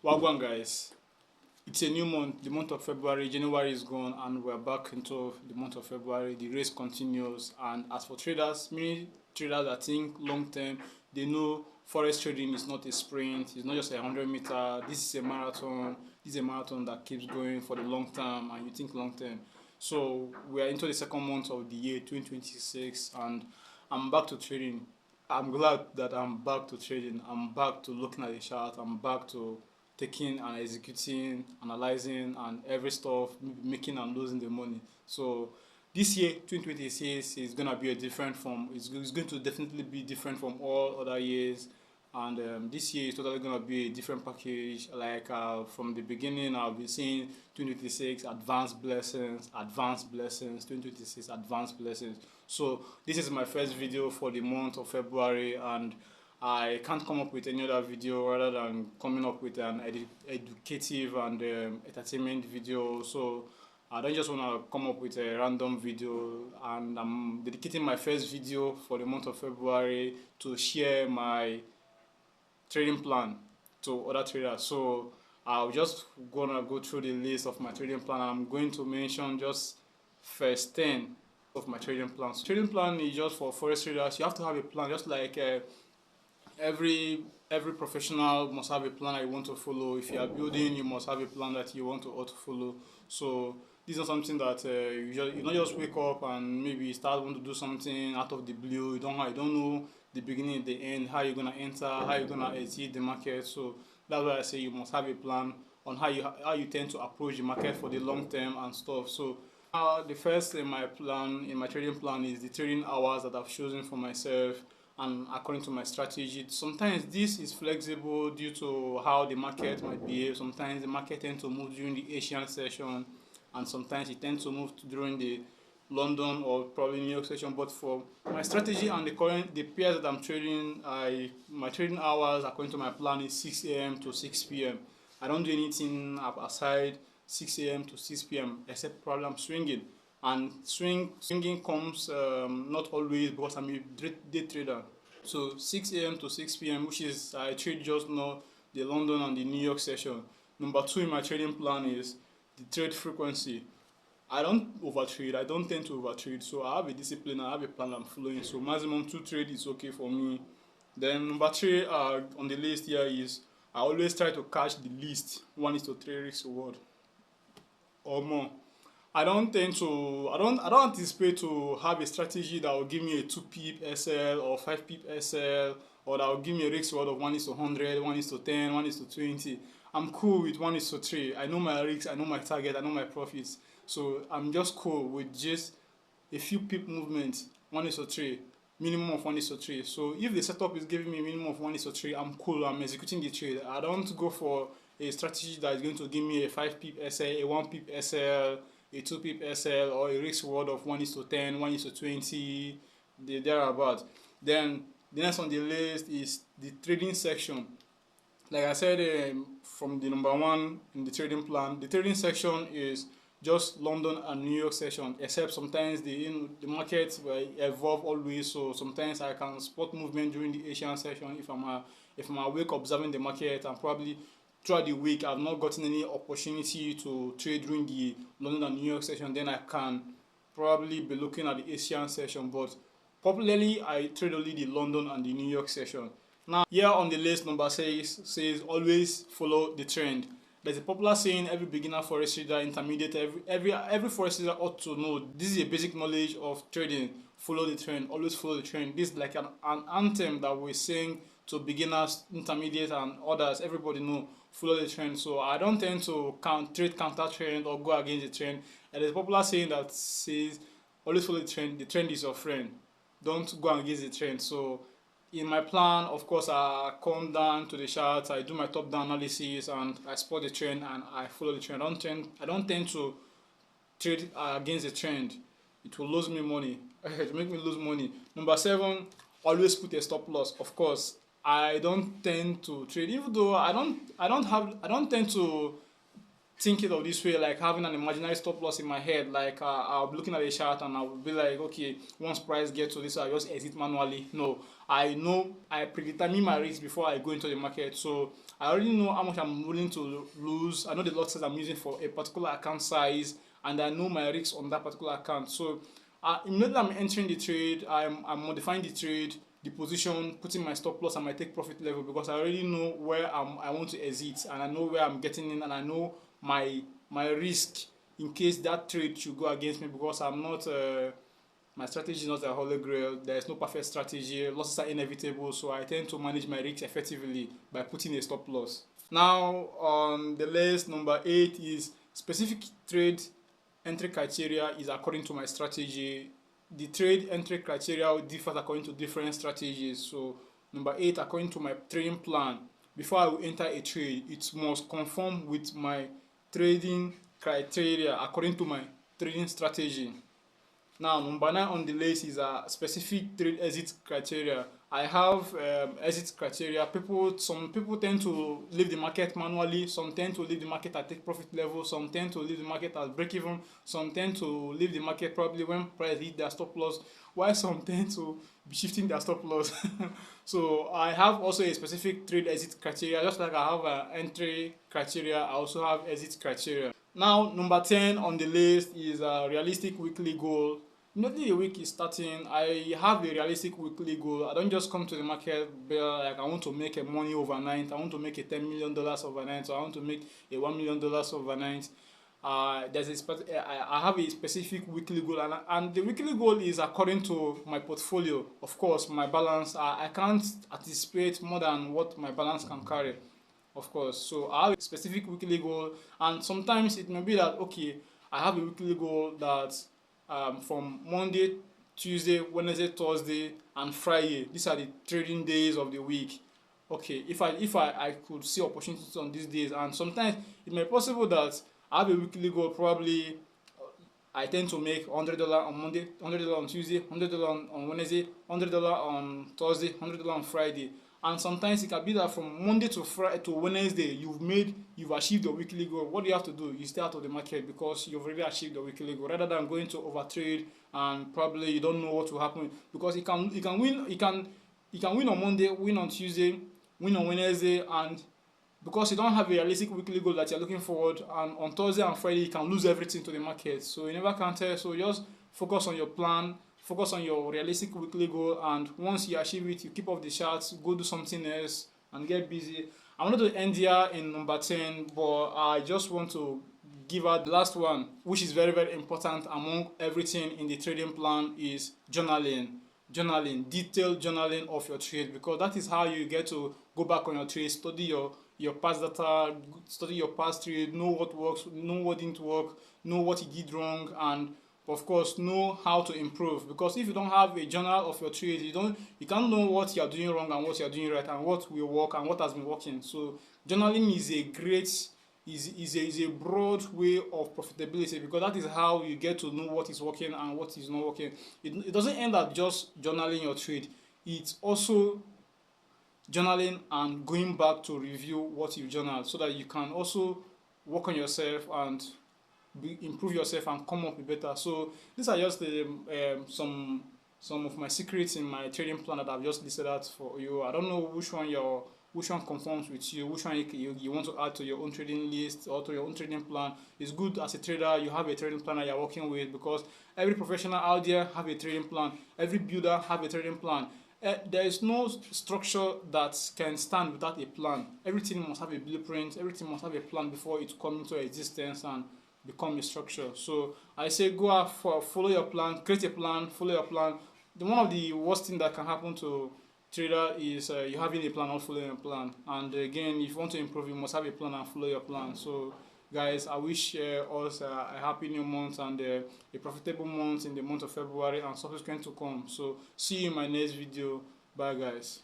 Wagwan guys, it's a new month, the month of February. January is gone and we're back into the month of February. The race continues, and as for traders, many traders that think long term, they know forex trading is not a sprint, it's not just a 100 meter. This is a marathon. This is a marathon that keeps going for the long term, and you think long term. So we are into the second month of the year 2026, and I'm back to trading. I'm glad that I'm back to trading. I'm back to looking at the chart. I'm back to taking and executing, analyzing, and every stuff, making and losing the money. So this year, 2026, is gonna be a different from. It's going to definitely be different from all other years. And this year is totally gonna be a different package. Like from the beginning, I'll be seeing 2026 advanced blessings, 2026 advanced blessings. So this is my first video for the month of February, and I can't come up with any other video rather than coming up with an educative and entertainment video. So I don't just want to come up with a random video, and I'm dedicating my first video for the month of February to share my trading plan to other traders. So I'll just gonna go through the list of my trading plan, and I'm going to mention just first 10 of my trading plan. So trading plan is just for forex traders. You have to have a plan, just like every professional must have a plan that you want to follow. If you are building, you must have a plan that you want to follow. So this is not something that you not just wake up and maybe start want to do something out of the blue. You don't know the beginning, the end, how you're gonna enter, how you're gonna exit the market. So that's why I say you must have a plan on how you tend to approach the market for the long term and stuff. So the first in my trading plan, is the trading hours that I've chosen for myself and according to my strategy. Sometimes this is flexible due to how the market might behave. Sometimes the market tends to move during the Asian session, and sometimes it tends to move during the London or probably New York session. But for my strategy and the pairs that I'm trading, my trading hours according to my plan is 6 a.m. to 6 p.m. I don't do anything aside 6 a.m. to 6 p.m. except probably I'm swinging. And swinging comes not always because I'm a day trader. So 6 a.m. to 6 p.m., which is I trade just now the London and the New York session. Number 2 in my trading plan is the trade frequency. I don't overtrade. I don't tend to overtrade. So I have a discipline. I have a plan I'm following. So maximum 2 trades is okay for me. Then number 3 on the list here is I always try to catch the least 1:3 risk reward or more. I don't anticipate to have a strategy that will give me a 2 pip SL or 5 pip SL, or that will give me a risk reward of 1:100, 1:10, 1:20. I'm cool with 1:3. I know my risks, I know my target, I know my profits. So I'm just cool with just a few pip movements, 1:3, minimum of 1:3. So if the setup is giving me a minimum of 1:3, I'm cool, I'm executing the trade. I don't go for a strategy that is going to give me a 5 pip SL, a 1 pip SL, a 2 pip SL, or a risk reward of 1:10, 1:20, thereabout. Then the next on the list is the trading section. Like I said, from the number 1 in the trading plan, the trading section is just London and New York session, except sometimes the markets will evolve always. So sometimes I can spot movement during the Asian session if I'm awake observing the market, and probably throughout the week I've not gotten any opportunity to trade during the London and New York session. Then I can probably be looking at the Asian session, but popularly I trade only the London and the New York session. Now here on the list, number 6 says always follow the trend. There's a popular saying every beginner forex trader, intermediate, every forex trader ought to know. This is a basic knowledge of trading. Follow the trend, always follow the trend. This is like an anthem that we sing to beginners, intermediate, and others. Everybody know, follow the trend. So I don't tend to trade counter trend or go against the trend. And there's a popular saying that says always follow the trend is your friend. Don't go against the trend. So in my plan, of course, I come down to the charts, I do my top-down analysis, and I spot the trend and I follow the trend. I don't tend to trade against the trend. It will lose me money. It will make me lose money. Number 7, always put a stop loss. Of course, I don't tend to trade, even though I don't tend to think it of this way, like having an imaginary stop loss in my head. Like I'll be looking at the chart and I'll be like, okay, once price gets to this, I'll just exit manually. No, I know I predetermine my risk before I go into the market. So I already know how much I'm willing to lose. I know the lot size I'm using for a particular account size, and I know my risks on that particular account. So immediately I'm entering the trade, I'm modifying the trade, the position, putting my stop loss and my take profit level, because I already know where I want to exit, and I know where I'm getting in, and I know my risk in case that trade should go against me, because I'm not my strategy is not a holy grail. There is no perfect strategy. Losses are inevitable, so I tend to manage my risk effectively by putting a stop loss. Now on the list, number 8 is specific trade entry criteria is according to my strategy. The trade entry criteria differs according to different strategies. So number 8, according to my trading plan, before I will enter a trade, it must conform with my trading criteria according to my trading strategy. Now, number 9 on the list is a specific trade exit criteria. I have exit criteria. Some people tend to leave the market manually. Some tend to leave the market at take profit level. Some tend to leave the market at break even. Some tend to leave the market probably when price hit their stop loss. While some tend to be shifting their stop loss. So I have also a specific trade exit criteria. Just like I have an entry criteria, I also have exit criteria. Now, number 10 on the list is a realistic weekly goal. Immediately the week is starting, I have a realistic weekly goal. I don't just come to the market like I want to make a money overnight. I want to make a $10 million overnight. So I want to make a $1 million overnight. I have a specific weekly goal, and the weekly goal is according to my portfolio. Of course, my balance. I can't anticipate more than what my balance can carry, of course. So I have a specific weekly goal, and sometimes it may be that, okay, I have a weekly goal that from Monday, Tuesday, Wednesday, Thursday, and Friday. These are the trading days of the week. Okay, if I could see opportunities on these days, and sometimes it may be possible that I have a weekly goal. Probably I tend to make $100 on Monday, $100 on Tuesday, $100 on Wednesday, $100 on Thursday, $100 on Friday. And sometimes it can be that from Monday to Friday to Wednesday, you've achieved your weekly goal. What do you have to do? You stay out of the market because you've already achieved your weekly goal, rather than going to overtrade and probably you don't know what will happen, because you can win on Monday, win on Tuesday, win on Wednesday, and because you don't have a realistic weekly goal that you're looking forward, and on Thursday and Friday you can lose everything to the market. So you never can tell. So just focus on your plan, focus on your realistic weekly goal, and once you achieve it, you keep off the charts, go do something else and get busy. I'm going to end here in number 10, but I just want to give out the last one, which is very, very important among everything in the trading plan, is journaling. Detailed journaling of your trade, because that is how you get to go back on your trade, study your past data, study your past trade, know what works, know what didn't work, know what you did wrong, and of course know how to improve. Because if you don't have a journal of your trade, you can't know what you are doing wrong and what you are doing right, and what will work and what has been working. So journaling is a great is a broad way of profitability, because that is how you get to know what is working and what is not working. It doesn't end at just journaling your trade. It's also journaling and going back to review what you've journaled, so that you can also work on yourself and improve yourself and come up with better. So these are just some of my secrets in my trading plan that I've just listed out for you. I don't know which one conforms with you, which one you want to add to your own trading list or to your own trading plan. It's good as a trader you have a trading plan that you're working with, because every professional out there have a trading plan, every builder have a trading plan. There is no structure that can stand without a plan. Everything must have a blueprint, everything must have a plan before it comes into existence and become a structure. So I say go out for follow your plan, create a plan, follow your plan. One of the worst thing that can happen to trader is you having a plan, not following a plan. And again, if you want to improve, you must have a plan and follow your plan. So guys, I wish us a happy new month and a profitable month in the month of February and subsequent to come. So see you in my next video. Bye guys.